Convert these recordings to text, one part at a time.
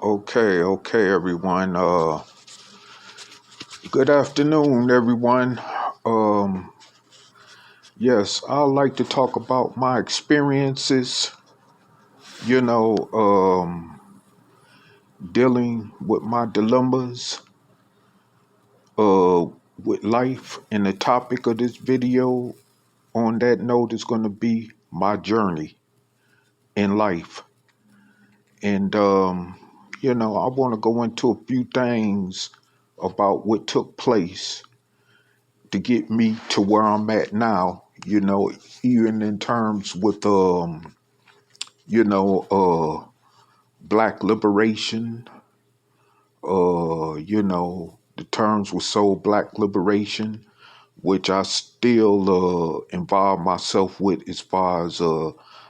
Okay, everyone. Good afternoon, everyone. Um, yes, I'd like to talk about my experiences, you know, dealing with my dilemmas, uh, with life. And the topic of this video on that note is going to be my journey in life. And, I want to go into a few things about what took place to get me to where I'm at now, even in terms with you know, uh black liberation, the terms were so black liberation, which I still involve myself with as far as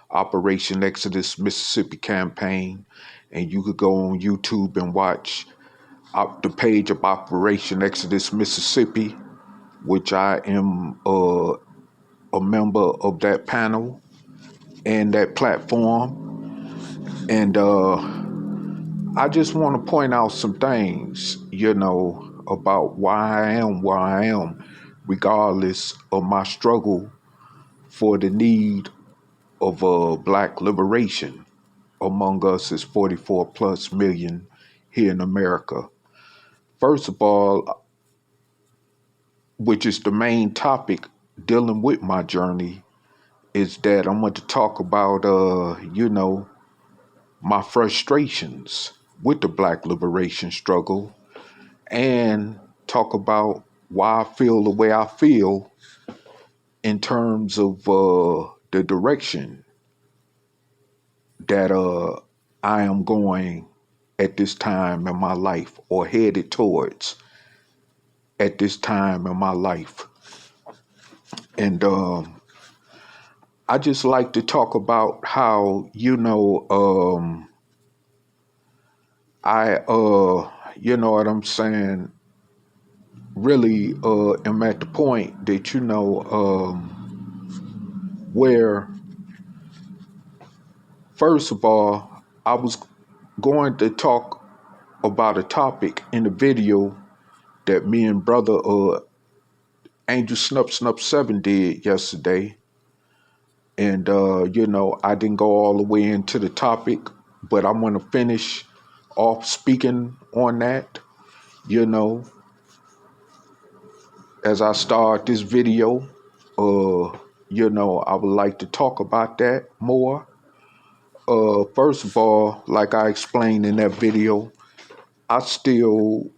Operation Exodus Mississippi campaign. And you could go on YouTube and watch the page of Operation Exodus Mississippi, which I am a member of that panel and that platform. And I just want to point out some things, about why I am where I am, regardless of my struggle for the need of black liberation among us as 44 plus million here in America. First of all, which is the main topic dealing with my journey, is that I'm going to talk about, my frustrations with the black liberation struggle and talk about why I feel the way I feel in terms of the direction that I am going at this time in my life or headed towards at this time in my life. And I just like to talk about how, you know what I'm saying, really am at the point that where first of all I was going to talk about a topic in the video that me and brother Angel Snup 7 did yesterday. And I didn't go all the way into the topic, but I'm going to finish off speaking on that, you know as I start this video. I would like to talk about that more. First of all, like I explained in that video, I still,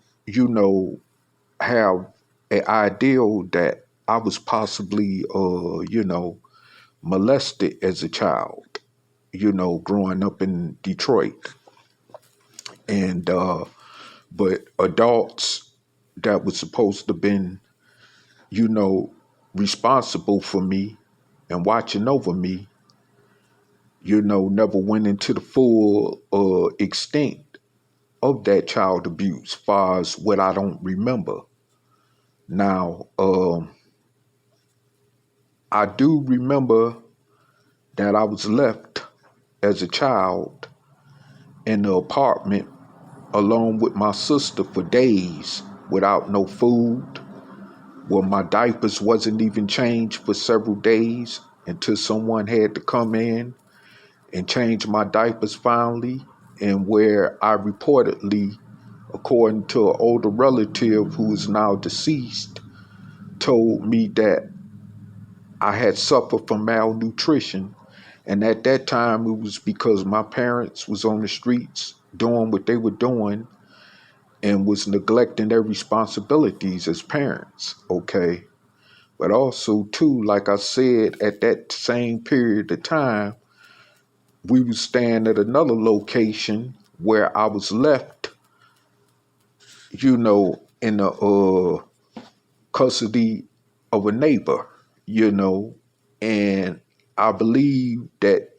have an ideal that I was possibly, molested as a child, growing up in Detroit. And, but adults that was supposed to been, you know, responsible for me and watching over me, never went into the full extent of that child abuse, far as what I don't remember. Now, I do remember that I was left as a child in the apartment along with my sister for days without no food, where my diapers wasn't even changed for several days until someone had to come in and change my diapers finally, and where I reportedly, according to an older relative who is now deceased, told me that I had suffered from malnutrition. And at that time, it was because my parents was on the streets doing what they were doing and was neglecting their responsibilities as parents, okay? But also, too, like I said, at that same period of time, we was staying at another location where I was left, in the custody of a neighbor, and I believe that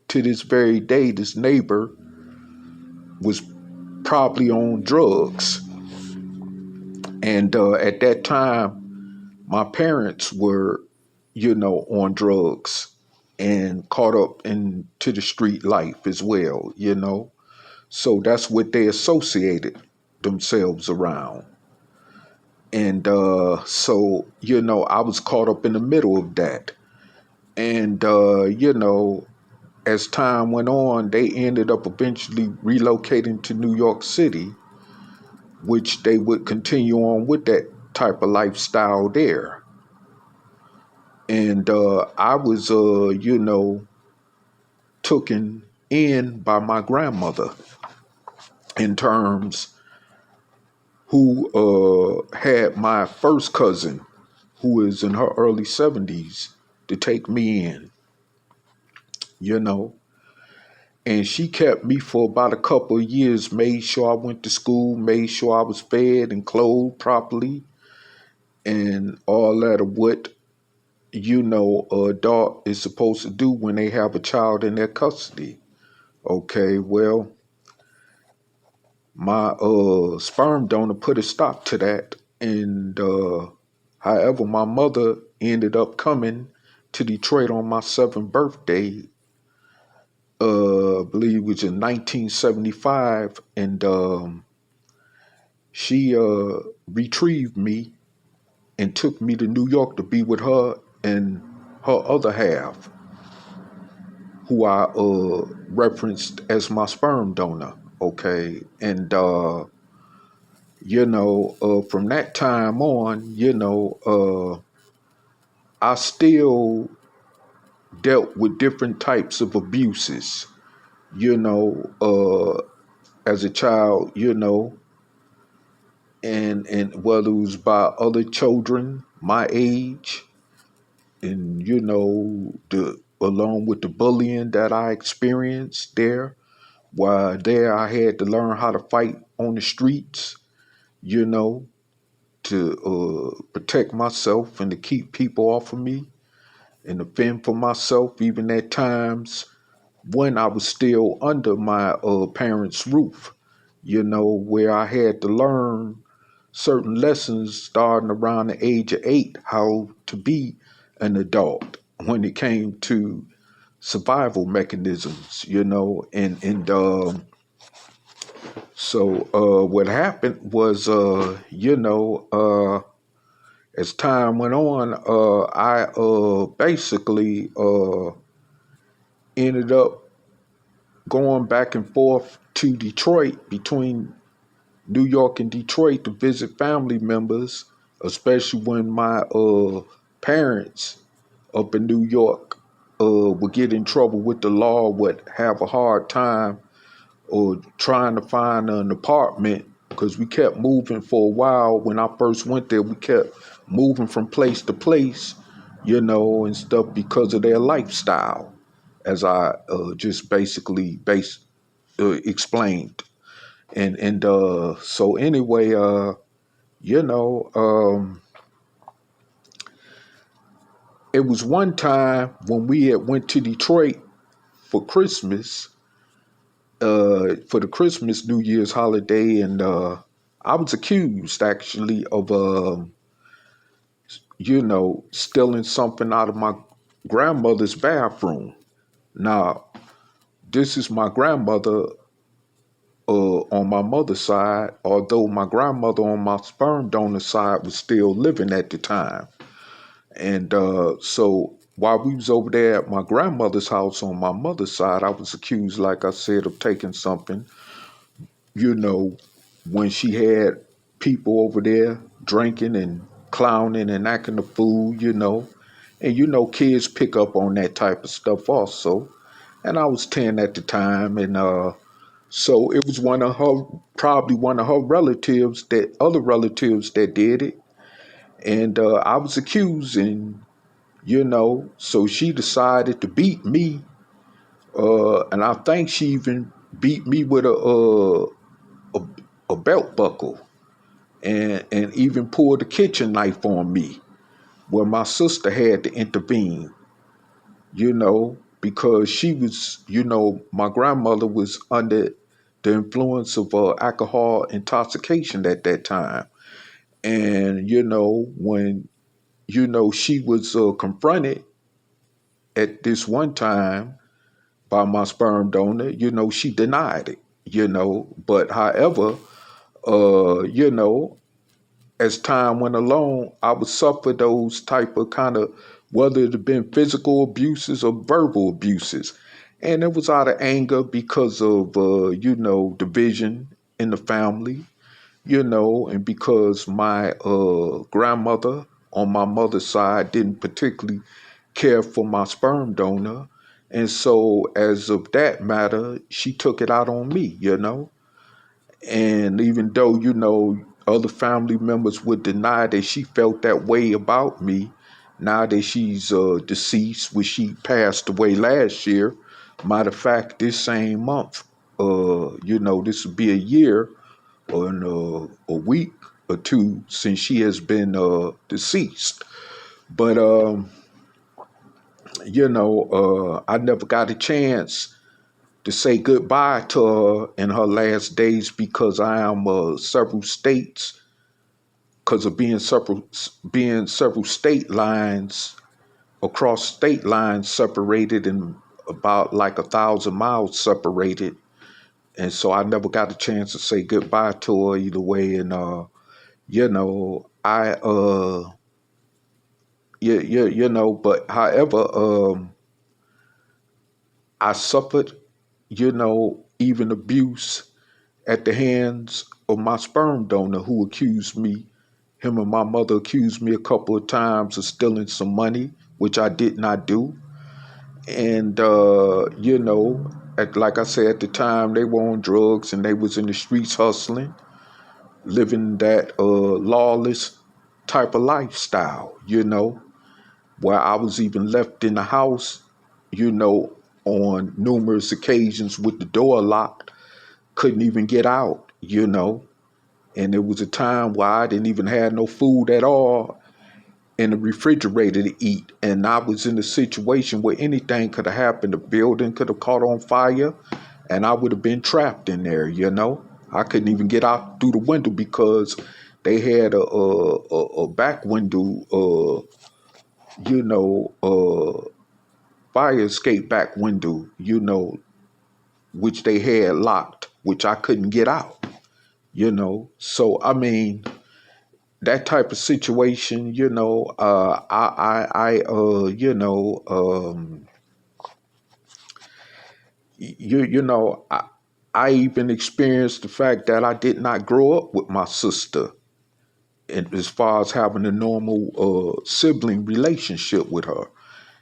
to this very day, this neighbor was probably on drugs. And at that time, my parents were, on drugs and caught up into the street life as well, So that's what they associated themselves around. And so, I was caught up in the middle of that. And, as time went on, they ended up eventually relocating to New York City, which they would continue on with that type of lifestyle there. And I was, taken in by my grandmother in terms who had my first cousin, who is in her early 70s, to take me in, you know. And she kept me for about a couple of years, made sure I went to school, made sure I was fed and clothed properly, and all that of what, a adult is supposed to do when they have a child in their custody. Okay, well, my sperm donor put a stop to that. And however, my mother ended up coming to Detroit on my 7th birthday. I believe it was in 1975, and she retrieved me and took me to New York to be with her and her other half, who I referenced as my sperm donor. Okay, and from that time on, I still dealt with different types of abuses, you know, as a child, and whether it was by other children my age, and the along with the bullying that I experienced there. While there, I had to learn how to fight on the streets, you know, to protect myself and to keep people off of me and to fend for myself, even at times when I was still under my parents' roof, where I had to learn certain lessons starting around the age of 8, how to be an adult when it came to survival mechanisms, so what happened was, as time went on, I basically ended up going back and forth to Detroit, between New York and Detroit, to visit family members, especially when my parents up in New York would get in trouble with the law, would have a hard time or trying to find an apartment, because we kept moving for a while. When I first went there, we kept moving from place to place, and stuff, because of their lifestyle, as I just basically explained. And so anyway, it was one time when we had went to Detroit for Christmas, for the Christmas New Year's holiday, and I was accused actually of stealing something out of my grandmother's bathroom. Now, this is my grandmother on my mother's side, although my grandmother on my sperm donor side was still living at the time. And so while we was over there at my grandmother's house on my mother's side, I was accused, like I said, of taking something, you know, when she had people over there drinking and clowning and acting a fool, And kids pick up on that type of stuff also. And I was 10 at the time, and so it was probably one of her relatives, that other relatives, that did it. And I was accused, and so she decided to beat me. And I think she even beat me with a, a belt buckle, and even pulled a kitchen knife on me, where my sister had to intervene, because she was, my grandmother was under the influence of alcohol intoxication at that time. And, when, she was confronted at this one time by my sperm donor, she denied it. But however, uh, you know, as time went along, I would suffer those type of kind of, whether it had been physical abuses or verbal abuses. And it was out of anger because of, division in the family, and because my grandmother on my mother's side didn't particularly care for my sperm donor. And so, as of that matter, she took it out on me. And even though, other family members would deny that she felt that way about me, now that she's deceased, which she passed away last year. Matter of fact, this same month, this would be a year or a week or two since she has been deceased. But, I never got a chance to say goodbye to her in her last days because I am several states, because of being several state lines, across state lines separated, and about like 1,000 miles separated. And so I never got a chance to say goodbye to her either way. And I but however, I suffered, even abuse at the hands of my sperm donor, who accused me, him and my mother accused me a couple of times of stealing some money, which I did not do. And, like I said, at the time they were on drugs and they was in the streets hustling, living that lawless type of lifestyle, where I was even left in the house, on numerous occasions with the door locked, couldn't even get out. And there was a time where I didn't even have no food at all in the refrigerator to eat. And I was in a situation where anything could have happened. The building could have caught on fire and I would have been trapped in there. I couldn't even get out through the window because they had a back window, fire escape back window, which they had locked, which I couldn't get out. So, I mean, that type of situation, I even experienced the fact that I did not grow up with my sister, and as far as having a normal sibling relationship with her,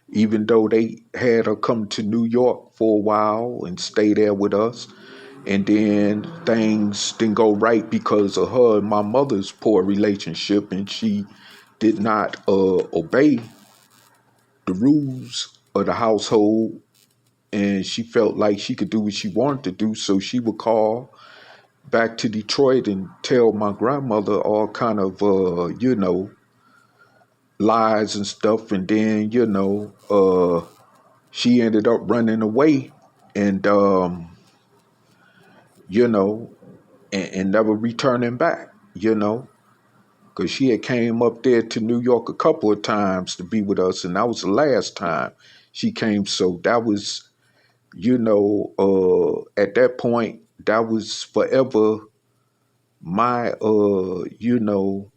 even though they had her come to New York for a while and stay there with us. And then things didn't go right because of her and my mother's poor relationship, and she did not obey the rules of the household, and she felt like she could do what she wanted to do, so she would call back to Detroit and tell my grandmother all kind of lies and stuff. And then she ended up running away, and you know and never returning back, because she had came up there to New York a couple of times to be with us, and that was the last time she came. So that was, at that point, that was forever my, the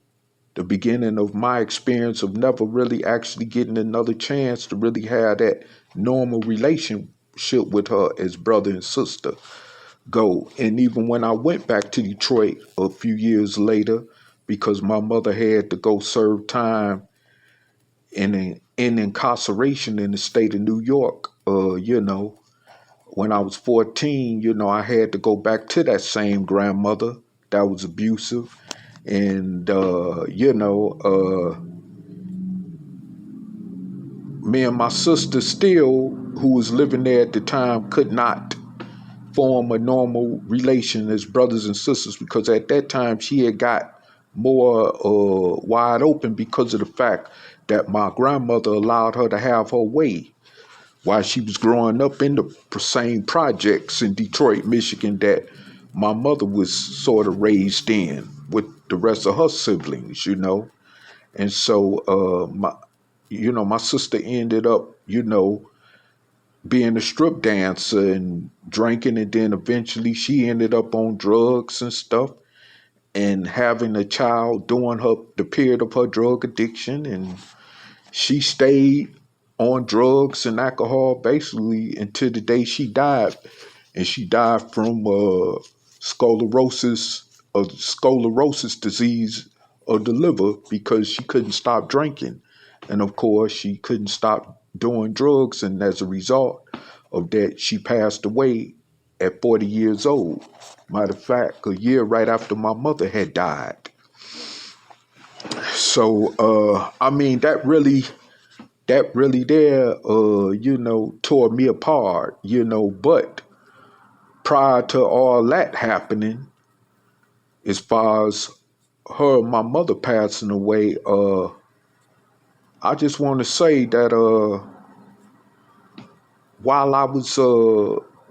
beginning of my experience of never really actually getting another chance to really have that normal relationship with her as brother and sister go. And even when I went back to Detroit a few years later, because my mother had to go serve time in incarceration in the state of New York, when I was 14, I had to go back to that same grandmother that was abusive. And, me and my sister still, who was living there at the time, could not form a normal relation as brothers and sisters, because at that time she had got more wide open because of the fact that my grandmother allowed her to have her way while she was growing up in the same projects in Detroit, Michigan, that my mother was sort of raised in with the rest of her siblings. And so my sister ended up, being a strip dancer and drinking, and then eventually she ended up on drugs and stuff, and having a child during the period of her drug addiction, and she stayed on drugs and alcohol basically until the day she died, and she died from sclerosis disease of the liver because she couldn't stop drinking, and of course she couldn't stop doing drugs, and as a result of that, she passed away at 40 years old. Matter of fact, a year right after my mother had died. So, I mean, that really there, tore me apart, but prior to all that happening, as far as my mother passing away, I just want to say that, while I was,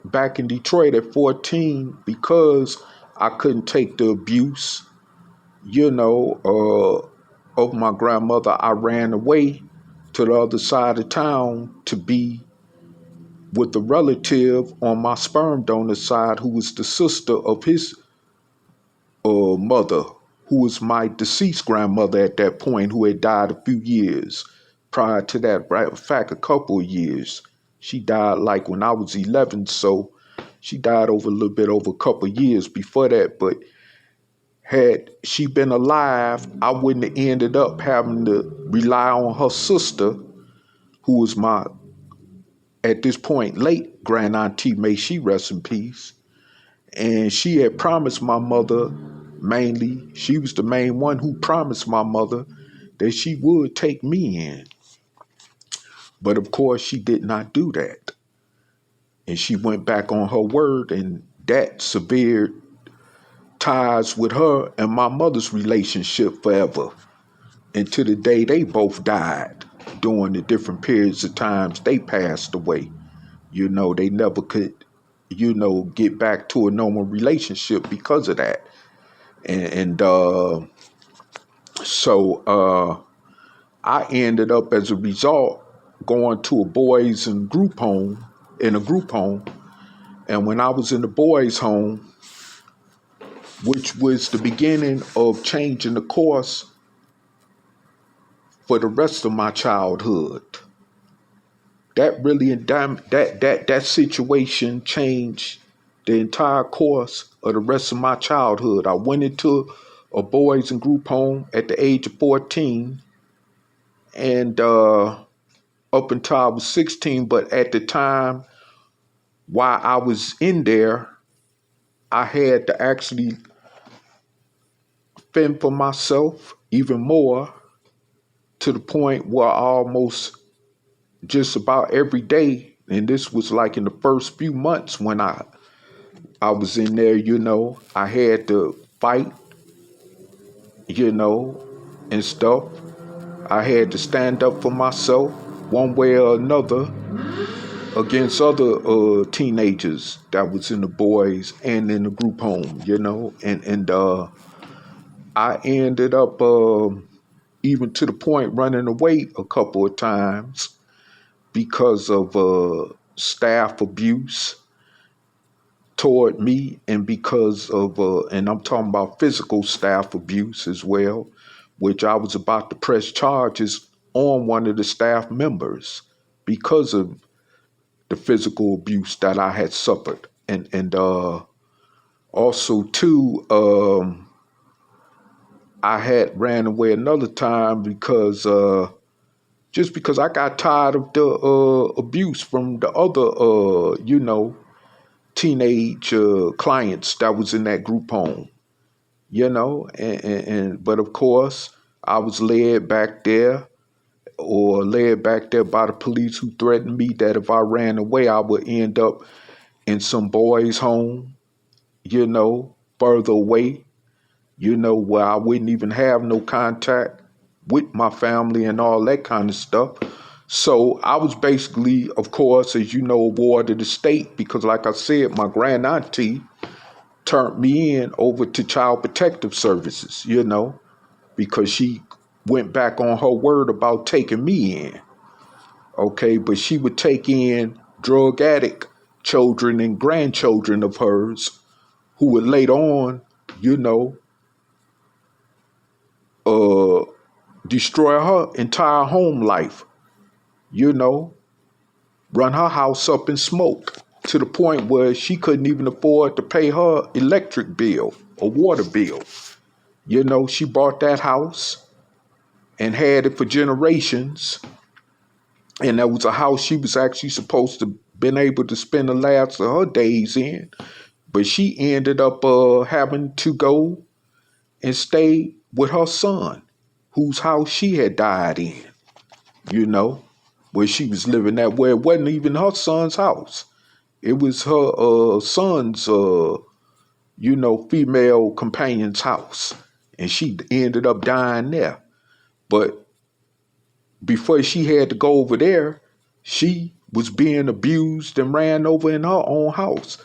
back in Detroit at 14, because I couldn't take the abuse, of my grandmother, I ran away to the other side of town to be with a relative on my sperm donor side who was the sister of his mother, who was my deceased grandmother at that point, who had died a few years prior to that. Right, in fact, a couple of years. She died like when I was 11, so she died over a little bit over a couple of years before that. But had she been alive, I wouldn't have ended up having to rely on her sister, who was my, at this point, late grand auntie, may she rest in peace. And she had promised my mother, mainly, she was the main one who promised my mother that she would take me in. But of course, she did not do that. And she went back on her word, and that severed ties with her and my mother's relationship forever, until the day they both died. During the different periods of times they passed away. They never could, get back to a normal relationship because of that. And so I ended up, as a result, going to a boys and group home, in a group home. And when I was in the boys' home, which was the beginning of changing the course for the rest of my childhood, that really that situation changed the entire course of the rest of my childhood. I went into a boys and group home at the age of 14, and up until I was 16. But at the time while I was in there, I had to actually fend for myself even more, to the point where I almost just about every day, and this was like in the first few months when I was in there, I had to fight, and stuff. I had to stand up for myself one way or another against other teenagers that was in the boys and in the group home, and I ended up even to the point running away a couple of times because of staff abuse toward me, and because of, and I'm talking about physical staff abuse as well, which I was about to press charges on one of the staff members because of the physical abuse that I had suffered. And also too, I had ran away another time because just because I got tired of the abuse from the other, teenage clients that was in that group home, and but of course I was led back there by the police, who threatened me that if I ran away, I would end up in some boys' home, further away, where I wouldn't even have no contact with my family and all that kind of stuff. So I was basically, of course, as you know, a ward of the state, because like I said, my grand auntie turned me in over to Child Protective Services, because she went back on her word about taking me in. Okay, but she would take in drug addict children and grandchildren of hers who would later on, you know, uh, destroy her entire home life, you know, run her house up in smoke to the point where she couldn't even afford to pay her electric bill or water bill. You know, she bought that house and had it for generations. And that was a house she was actually supposed to been able to spend the last of her days in. But she ended up having to go and stay with her son, whose house she had died in, you know, where she was living at, where it wasn't even her son's house. It was her son's, you know, female companion's house. And she ended up dying there. But before she had to go over there, she was being abused and ran over in her own house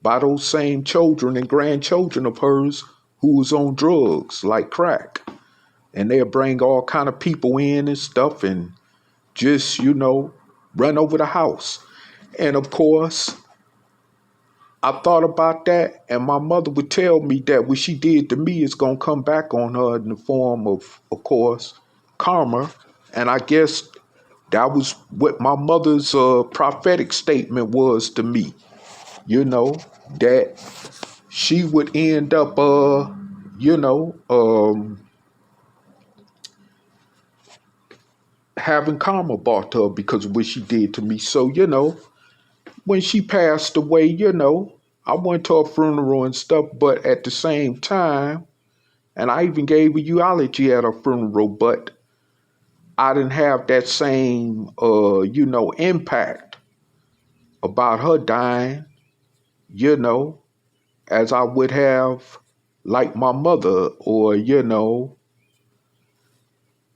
by those same children and grandchildren of hers who was on drugs like crack. And they'll bring all kind of people in and stuff and just, you know, run over the house. And of course, I thought about that, and my mother would tell me that what she did to me is going to come back on her in the form of course, karma. And I guess that was what my mother's prophetic statement was to me, you know, that she would end up, you know, having karma brought to her because of what she did to me. So, you know, when she passed away, you know, I went to her funeral and stuff, but at the same time, and I even gave a eulogy at her funeral, but I didn't have that same, you know, impact about her dying, you know, as I would have like my mother or, you know,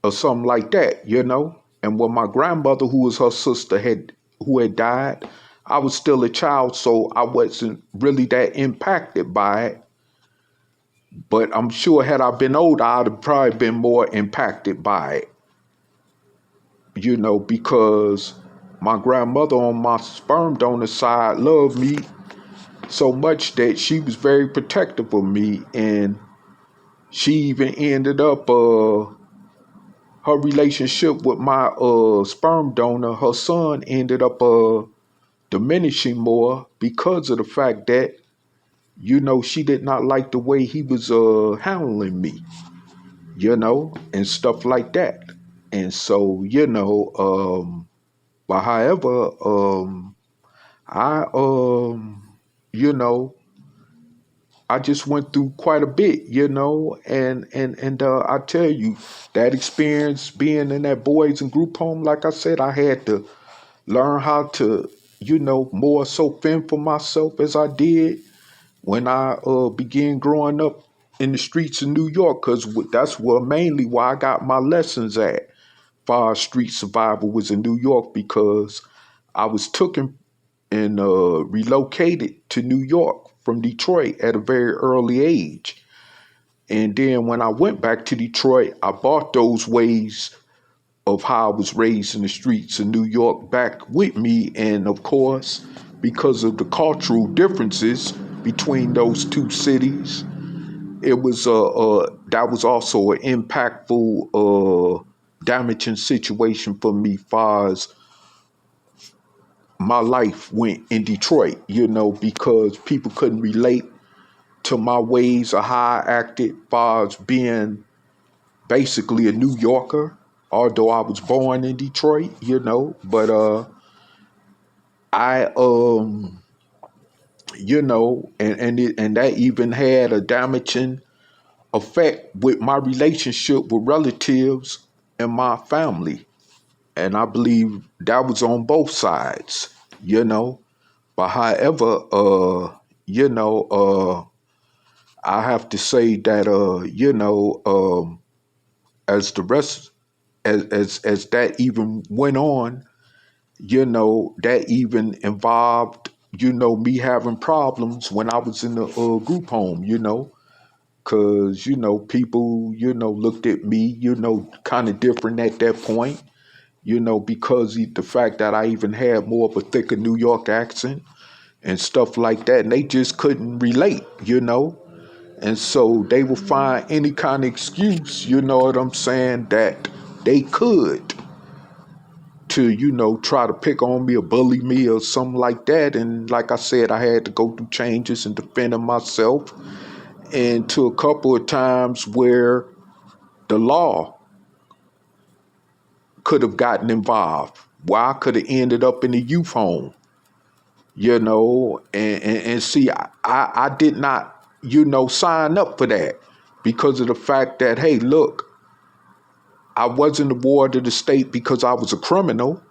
or something like that, you know. And when my grandmother, who was her sister, who had died, I was still a child, so I wasn't really that impacted by it. But I'm sure had I been older, I'd have probably been more impacted by it, you know, because my grandmother on my sperm donor side loved me so much that she was very protective of me, and she even ended up her relationship with my sperm donor, her son, ended up diminishing more because of the fact that, you know, she did not like the way he was handling me, you know, and stuff like that. And so, you know, but however, I, you know, I just went through quite a bit, you know, and I tell you, that experience being in that boys and group home, like I said, I had to learn how to, you know, more so fend for myself as I did when I began growing up in the streets of New York, because that's where mainly why I got my lessons at. Far street survival was in New York because I was taken and relocated to New York from Detroit at a very early age. And then when I went back to Detroit, I brought those ways of how I was raised in the streets of New York back with me. And of course, because of the cultural differences between those two cities, it was that was also an impactful, damaging situation for me, far as my life went in Detroit. You know, because people couldn't relate to my ways or how I acted, far as being basically a New Yorker, although I was born in Detroit, you know, but I you know, and that even had a damaging effect with my relationship with relatives and my family. And I believe that was on both sides, you know. But however, you know, I have to say that you know, as the rest as that even went on, you know, that even involved, you know, me having problems when I was in the group home, you know, because, you know, people, you know, looked at me, you know, kind of different at that point. because the fact that I even had more of a thicker New York accent and stuff like that, and they just couldn't relate. And so they would find any kind of excuse, you know what I'm saying, that they could to, try to pick on me or bully me or something like that. And like I said, I had to go through changes and defending myself. And to a couple of times where the law could have gotten involved, where I could have ended up in a youth home, and see, I did not, sign up for that because of the fact that, hey, look, I wasn't a ward of the state because I was a criminal,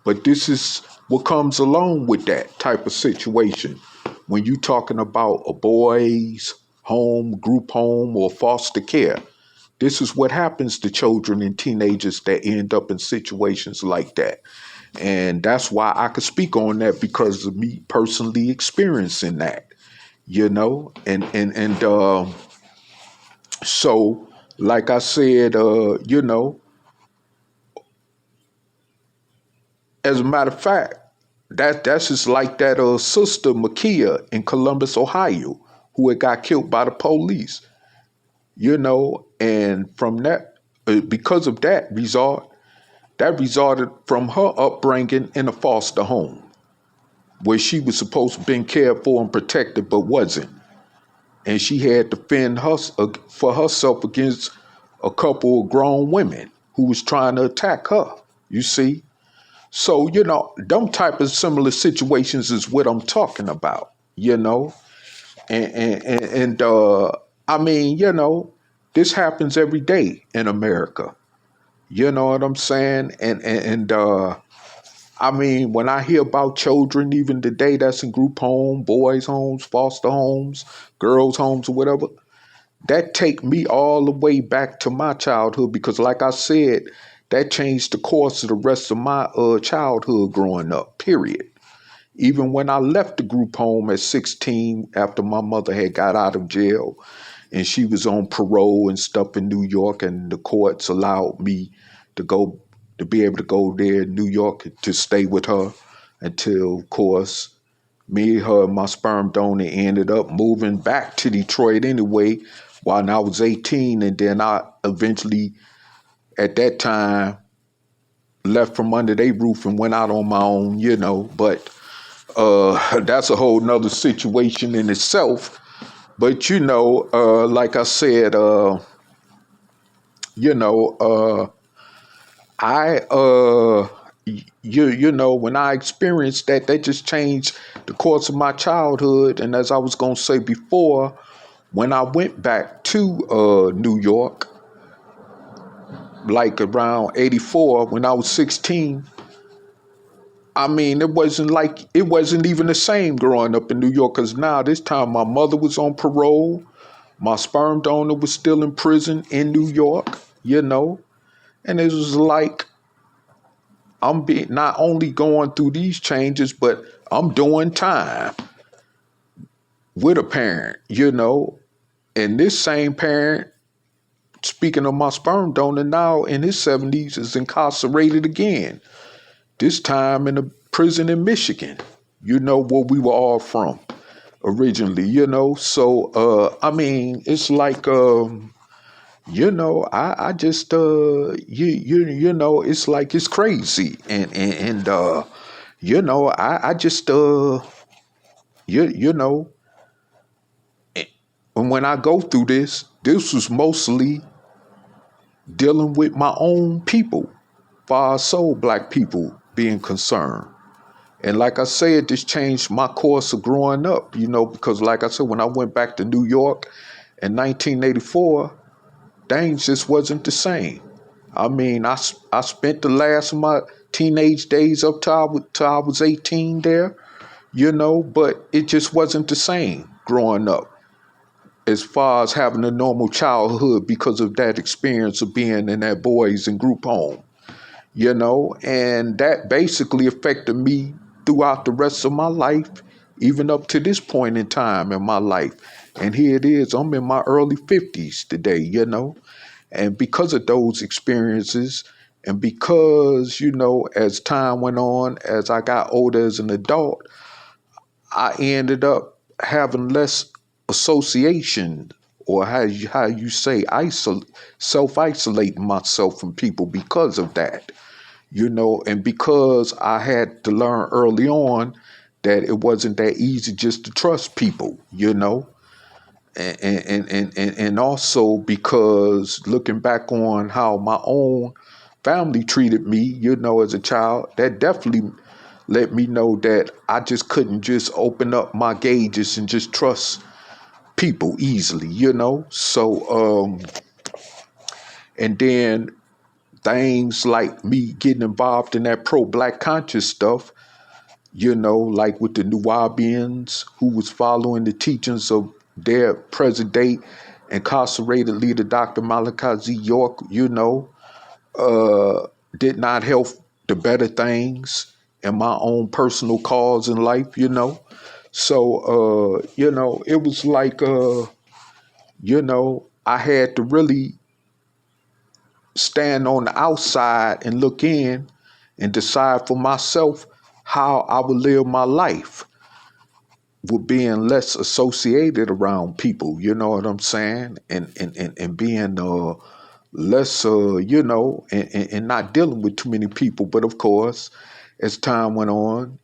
but this is what comes along with that type of situation. When you're talking about a boys' home, group home, or foster care, this is what happens to children and teenagers that end up in situations like that. And that's why I could speak on that because of me personally experiencing that, and so like I said, as a matter of fact, that's just like that sister Makia in Columbus, Ohio, who had got killed by the police, and from that, because of that resulted from her upbringing in a foster home where she was supposed to be cared for and protected, but wasn't. And she had to fend for herself against a couple of grown women who was trying to attack her, you see? So, them type of similar situations is what I'm talking about, and I mean, this happens every day in America. You know what I'm saying? And I mean, when I hear about children, even today, that's in group home, boys' homes, foster homes, girls' homes, or whatever, that take me all the way back to my childhood because, like I said, that changed the course of the rest of my childhood growing up, period. Even when I left the group home at 16 after my mother had got out of jail and she was on parole and stuff in New York, and the courts allowed me to be able to go there in New York to stay with her until, of course, me, her, and my sperm donor ended up moving back to Detroit anyway while I was 18. And then I eventually, at that time, left from under their roof and went out on my own, But that's a whole nother situation in itself. But, like I said, you know, I when I experienced that just changed the course of my childhood. And as I was gonna say before, when I went back to New York, like around 84, when I was 16, I mean, it wasn't even the same growing up in New York, because now this time my mother was on parole, my sperm donor was still in prison in New York, and it was like I'm being not only going through these changes, but I'm doing time with a parent, and this same parent, speaking of my sperm donor, now in his 70s is incarcerated again, this time in a prison in Michigan, where we were all from originally, So, I mean, it's like, I just, it's like it's crazy. And I just, you know, and when I go through this was mostly dealing with my own people, far so black people being concerned. And like I said, this changed my course of growing up, because like I said, when I went back to New York in 1984, things just wasn't the same. I mean, I spent the last of my teenage days up till I was 18 there, but it just wasn't the same growing up as far as having a normal childhood because of that experience of being in that boys and group home. And that basically affected me throughout the rest of my life, even up to this point in time in my life. And here it is, I'm in my early 50s today, and because of those experiences And because, as time went on, as I got older as an adult, I ended up having less association, or how you say, self-isolating myself from people because of that. And because I had to learn early on that it wasn't that easy just to trust people, and also because looking back on how my own family treated me, as a child, that definitely let me know that I just couldn't just open up my gauges and just trust people easily. And then things like me getting involved in that pro-black conscious stuff, like with the Nuwabians who was following the teachings of their present day incarcerated leader, Dr. Malachi Z. York, did not help the better things in my own personal cause in life. So, it was like, I had to really stand on the outside and look in and decide for myself how I would live my life with being less associated around people, you know what I'm saying? And being less, and not dealing with too many people. But of course, as time went on,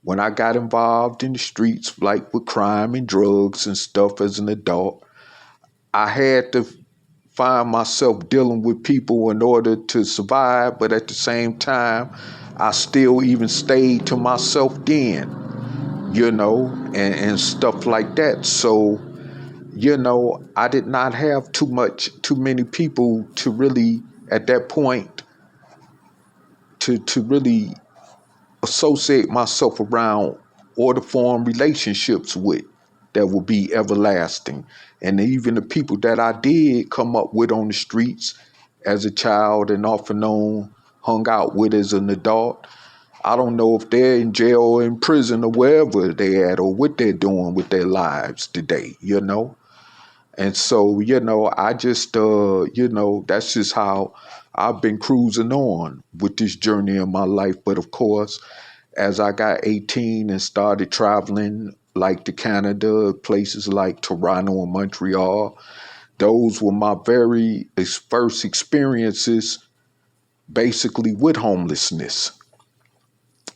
when I got involved in the streets, like with crime and drugs and stuff as an adult, I had to find myself dealing with people in order to survive. But at the same time, I still even stayed to myself then, and stuff like that. So, I did not have too many people to really, at that point, to really associate myself around or to form relationships with that would be everlasting. And even the people that I did come up with on the streets as a child and off and on hung out with as an adult, I don't know if they're in jail or in prison or wherever they're at or what they're doing with their lives today. And so, I just, that's just how I've been cruising on with this journey in my life. But of course, as I got 18 and started traveling like to Canada, places like Toronto and Montreal, those were my very first experiences basically with homelessness.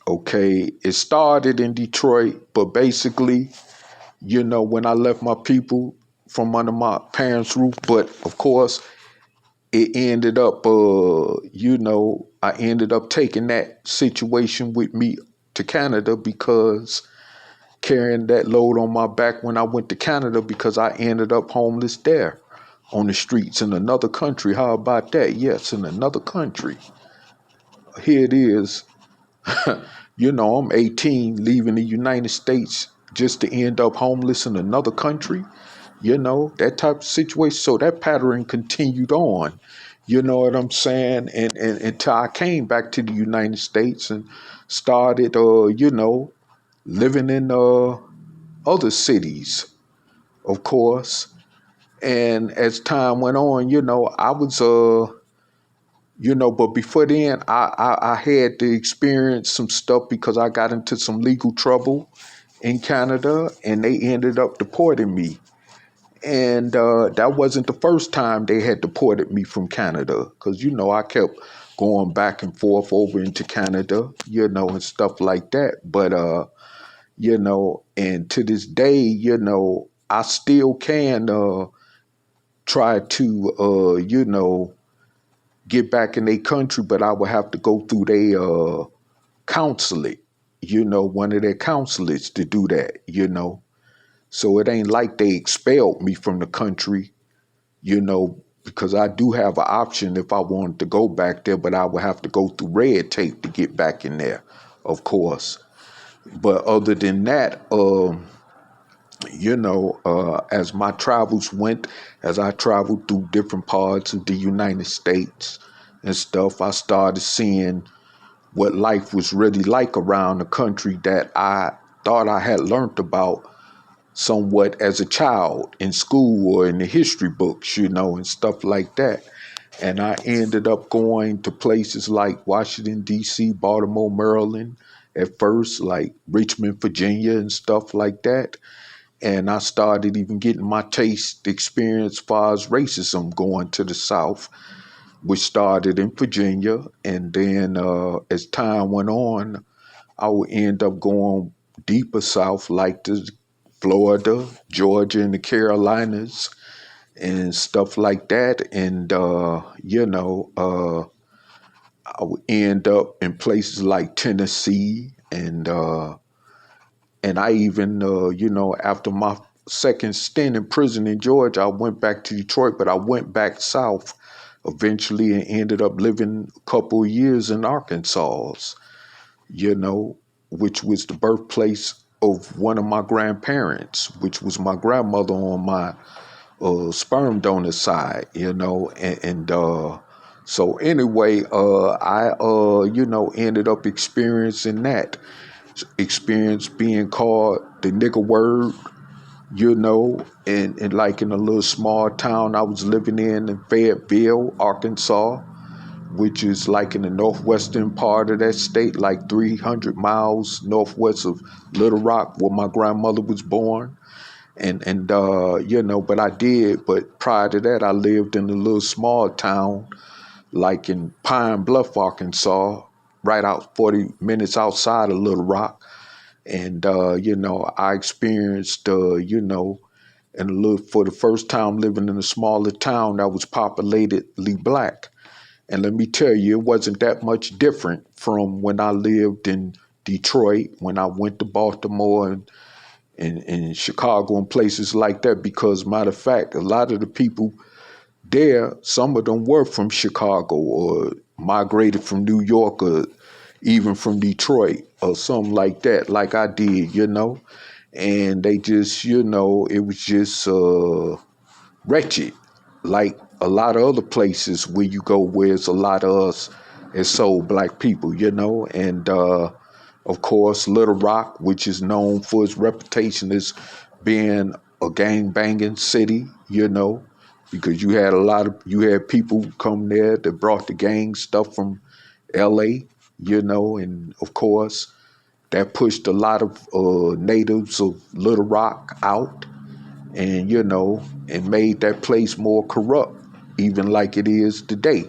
Okay, it started in Detroit, but basically, when I left my people from under my parents' roof, but of course, it ended up, I ended up taking that situation with me to Canada because carrying that load on my back when I went to Canada because I ended up homeless there on the streets in another country. How about that? Yes, in another country. Here it is. I'm 18, leaving the United States just to end up homeless in another country. That type of situation. So that pattern continued on. You know what I'm saying? And until I came back to the United States and started, living in other cities, of course. And as time went on, I was, but before then, I had to experience some stuff because I got into some legal trouble in Canada and they ended up deporting me. And that wasn't the first time they had deported me from Canada because, I kept going back and forth over into Canada, and stuff like that. But, and to this day, I still can try to, get back in their country, but I would have to go through their consulate, one of their consulates to do that. So it ain't like they expelled me from the country, because I do have an option if I wanted to go back there, but I would have to go through red tape to get back in there, of course. But other than that, as my travels went, as I traveled through different parts of the United States and stuff, I started seeing what life was really like around the country that I thought I had learned about somewhat as a child in school or in the history books, and stuff like that. And I ended up going to places like Washington, D.C., Baltimore, Maryland at first, like Richmond, Virginia, and stuff like that. And I started even getting my taste experience as far as racism going to the South, which started in Virginia. And then as time went on, I would end up going deeper south, like to Florida, Georgia, and the Carolinas and stuff like that. And, I would end up in places like Tennessee and I even, after my second stint in prison in Georgia, I went back to Detroit, but I went back south eventually and ended up living a couple of years in Arkansas, you know, which was the birthplace of one of my grandparents, which was my grandmother on my sperm donor side, so anyway, ended up experiencing that experience being called the nigger word, and like in a little small town I was living in Fayetteville, Arkansas, which is like in the northwestern part of that state, like 300 miles northwest of Little Rock, where my grandmother was born. But but prior to that, I lived in a little small town, like in Pine Bluff, Arkansas, right out 40 minutes outside of Little Rock. And, I experienced, and for the first time living in a smaller town that was populatedly black. And let me tell you, it wasn't that much different from when I lived in Detroit, when I went to Baltimore and Chicago and places like that. Because matter of fact, a lot of the people there, some of them were from Chicago or migrated from New York or even from Detroit or something like that, like I did, and they just, it was just wretched, like a lot of other places where you go where it's a lot of us as soul black people, and of course, Little Rock, which is known for its reputation as being a gang banging city, because you had people come there that brought the gang stuff from LA, and of course that pushed a lot of natives of Little Rock out and, and made that place more corrupt, even like it is today,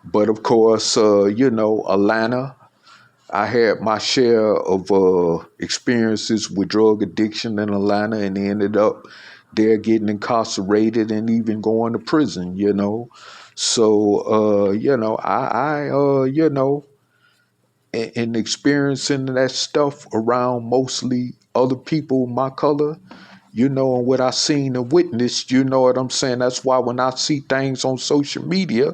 but of course, Atlanta, I had my share of experiences with drug addiction in Atlanta and ended up there getting incarcerated and even going to prison, So, and experiencing that stuff around mostly other people my color, and what I seen and witnessed, you know what I'm saying? That's why when I see things on social media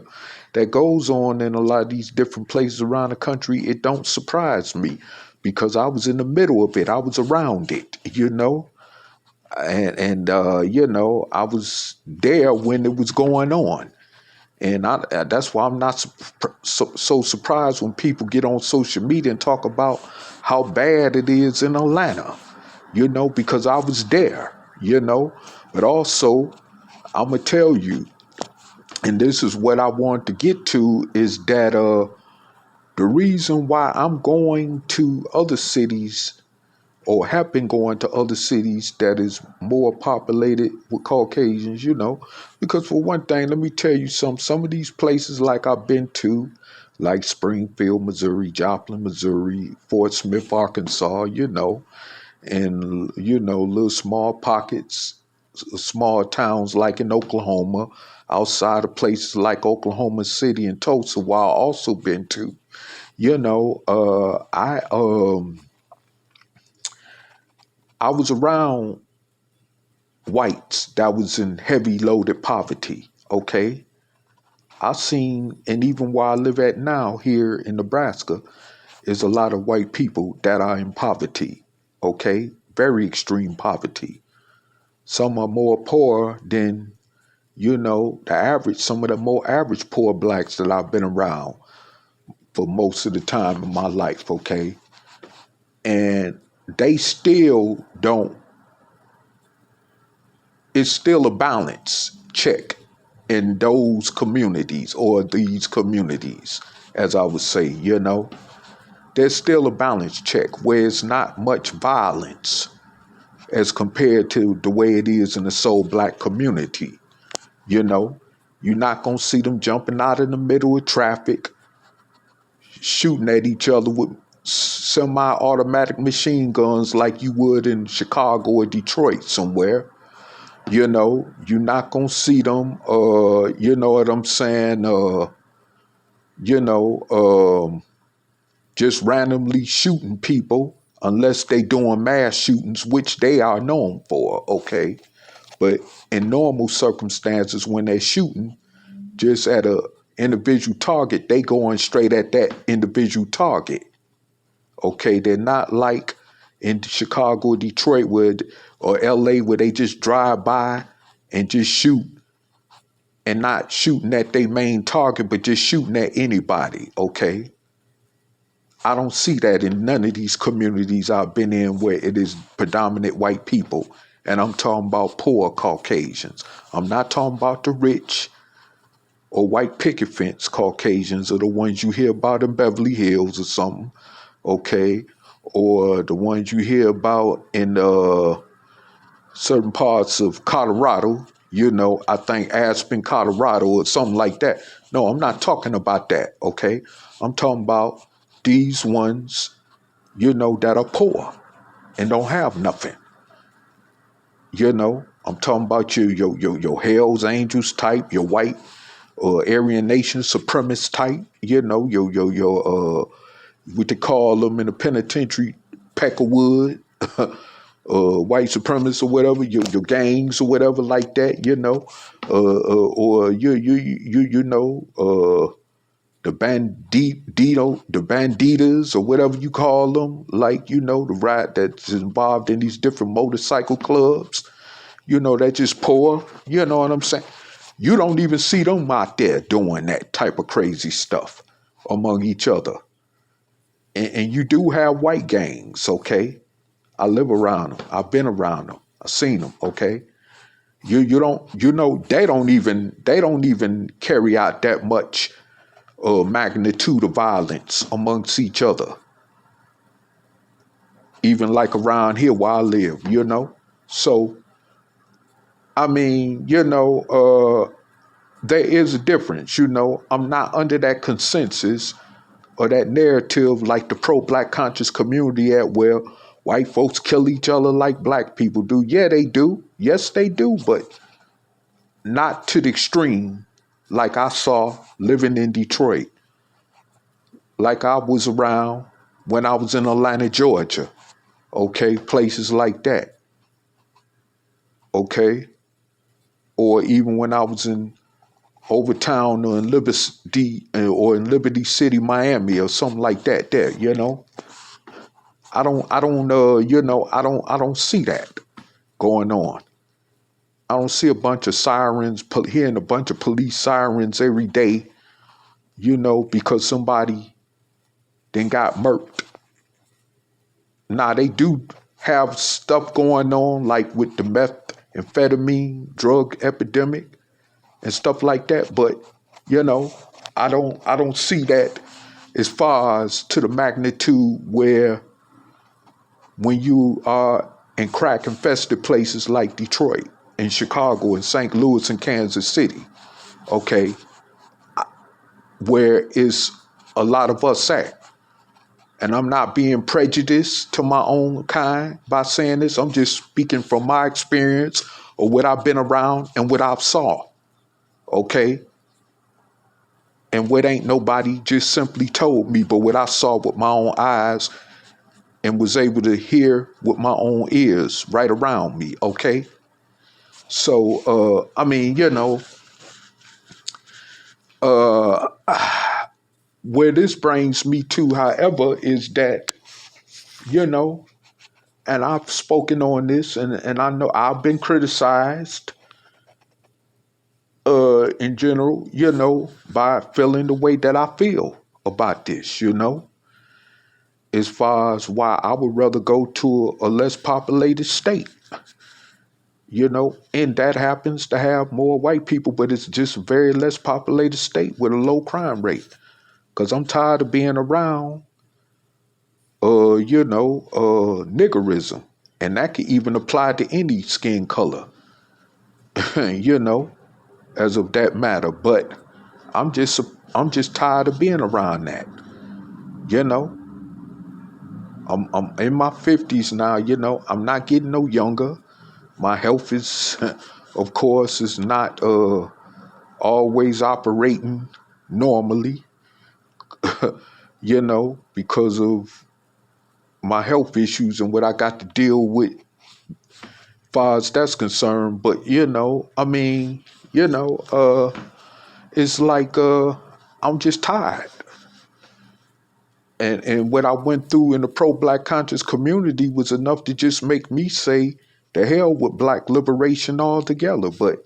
that goes on in a lot of these different places around the country, it don't surprise me because I was in the middle of it. I was around it, and I was there when it was going on. And that's why I'm not so surprised when people get on social media and talk about how bad it is in Atlanta, because I was there, But also, I'm going to tell you, and this is what I want to get to, is that the reason why I'm going to other cities or have been going to other cities that is more populated with Caucasians, because for one thing, let me tell you some of these places like I've been to, like Springfield, Missouri, Joplin, Missouri, Fort Smith, Arkansas, and, little small pockets, small towns like in Oklahoma, outside of places like Oklahoma City and Tulsa, where I also been to, I was around whites that was in heavy loaded poverty. Okay. I seen, and even where I live at now here in Nebraska, is a lot of white people that are in poverty. Okay. Very extreme poverty. Some are more poor than, the average, some of the more average poor blacks that I've been around for most of the time in my life. Okay. And they still don't it's still a balance check in those communities or these communities, as I would say, there's still a balance check where it's not much violence as compared to the way it is in the soul black community. You know, you're not going to see them jumping out in the middle of traffic, shooting at each other with semi-automatic machine guns like you would in Chicago or Detroit somewhere. You're not going to see them, you know what I'm saying, you know, just randomly shooting people unless they doing mass shootings, which they are known for, okay? But in normal circumstances, when they're shooting just at a individual target, they going straight at that individual target, okay? They're not like in Chicago, Detroit, or LA, where they just drive by and just shoot and not shooting at their main target, but just shooting at anybody, okay? I don't see that in none of these communities I've been in where it is predominant white people. And I'm talking about poor Caucasians. I'm not talking about the rich or white picket fence Caucasians or the ones you hear about in Beverly Hills or something, okay? Or the ones you hear about in certain parts of Colorado, I think Aspen, Colorado or something like that. No, I'm not talking about that, okay? I'm talking about these ones, that are poor and don't have nothing. I'm talking about your Hells Angels type, your white or Aryan Nation supremacist type, your what they call them in the penitentiary, Peckerwood, white supremacists or whatever, your gangs or whatever like that, or the the banditas or whatever you call them, like, the ride that's involved in these different motorcycle clubs, they're just poor, you know what I'm saying? You don't even see them out there doing that type of crazy stuff among each other. And you do have white gangs, okay? I live around them. I've been around them. I've seen them, okay? You don't, they don't even carry out that much magnitude of violence amongst each other. Even like around here where I live, So, I mean, there is a difference, I'm not under that consensus or that narrative like the pro-black conscious community at where white folks kill each other like black people do. Yeah, they do. Yes, they do, but not to the extreme like I saw living in Detroit, like I was around when I was in Atlanta, Georgia, okay, places like that, okay, or even when I was in Overtown or in Liberty City, Miami, or something like that. There, I don't see that going on. I don't see a bunch of sirens, hearing a bunch of police sirens every day, because somebody then got murked. Now, they do have stuff going on, like with the methamphetamine drug epidemic and stuff like that, but I don't see that as far as to the magnitude where when you are in crack infested places like Detroit and Chicago and St. Louis and Kansas City, okay, where is a lot of us at. And I'm not being prejudiced to my own kind by saying this. I'm just speaking from my experience or what I've been around and what I've saw. Okay? And what ain't nobody just simply told me, but what I saw with my own eyes and was able to hear with my own ears right around me. Okay? So, I mean, where this brings me to, however, is that, and I've spoken on this, and I know I've been criticized in general, by feeling the way that I feel about this, as far as why I would rather go to a less populated state, and that happens to have more white people, but it's just a very less populated state with a low crime rate. Because I'm tired of being around, niggerism. And that can even apply to any skin color, you know, as of that matter. But I'm just I'm just tired of being around that. You know, I'm in my 50s now. I'm not getting no younger. My health is, of course, is not always operating normally. Because of my health issues and what I got to deal with, far as that's concerned. But it's like I'm just tired. And what I went through in the pro-black conscious community was enough to just make me say, the hell with black liberation altogether. But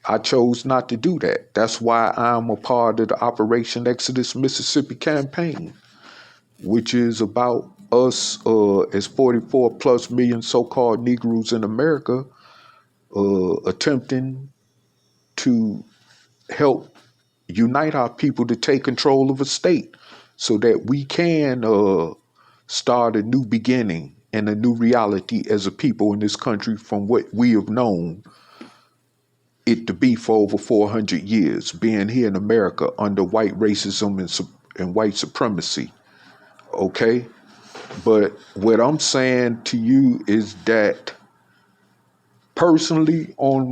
I chose not to do that. That's why I'm a part of the Operation Exodus Mississippi campaign, which is about us as 44 plus million so-called Negroes in America attempting to help unite our people to take control of a state so that we can start a new beginning and a new reality as a people in this country from what we have known it to be for over 400 years, being here in America under white racism and white supremacy. Okay? But what I'm saying to you is that personally on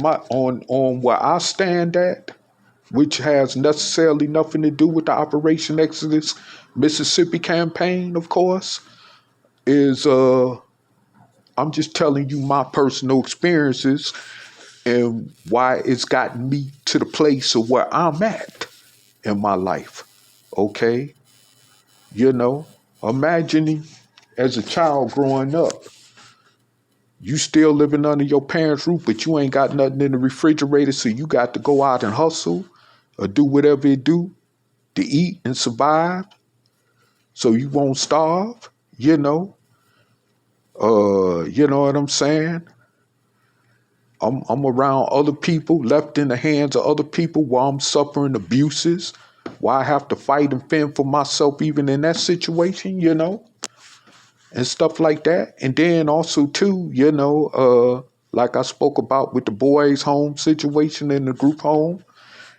where I stand at, which has necessarily nothing to do with the Operation Exodus Mississippi campaign, of course, is I'm just telling you my personal experiences and why it's gotten me to the place of where I'm at in my life. Okay? Imagining as a child growing up, you still living under your parents' roof, but you ain't got nothing in the refrigerator, so you got to go out and hustle or do whatever it do to eat and survive so you won't starve, you know what I'm saying? I'm around other people, left in the hands of other people while I'm suffering abuses, while I have to fight and fend for myself even in that situation, and stuff like that. And then also too, like I spoke about with the boys' home situation in the group home,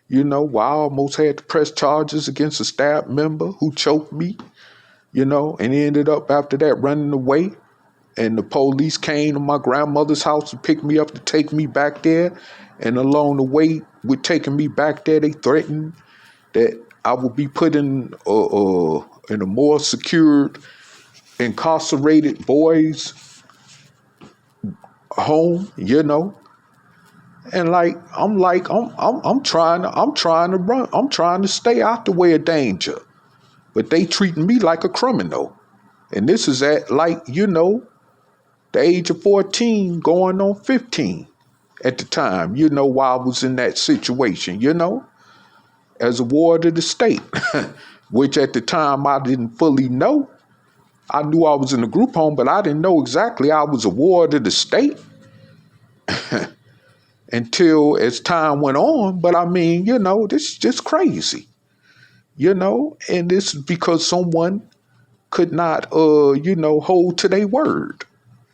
where I almost had to press charges against a staff member who choked me, and he ended up after that running away. And the police came to my grandmother's house to pick me up to take me back there. And along the way, with taking me back there, they threatened that I would be put in a more secured, incarcerated boys' home, And I'm trying to run. I'm trying to stay out the way of danger, but they treating me like a criminal. And this is at the age of 14 going on 15 at the time, while I was in that situation, as a ward of the state, which at the time I didn't fully know. I knew I was in a group home, but I didn't know exactly I was a ward of the state until as time went on. But I mean, this is just crazy, and this is because someone could not, hold to their word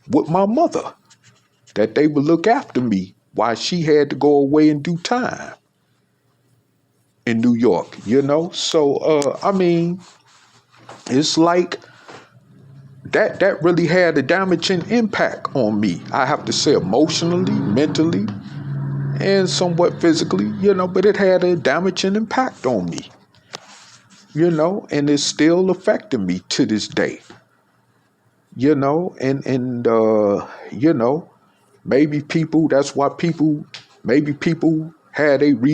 with my mother, that they would look after me while she had to go away and do time in New York, So, it's like that really had a damaging impact on me. I have to say emotionally, mentally, and somewhat physically, but it had a damaging impact on me, and it's still affecting me to this day, and maybe people, that's why maybe people had a reason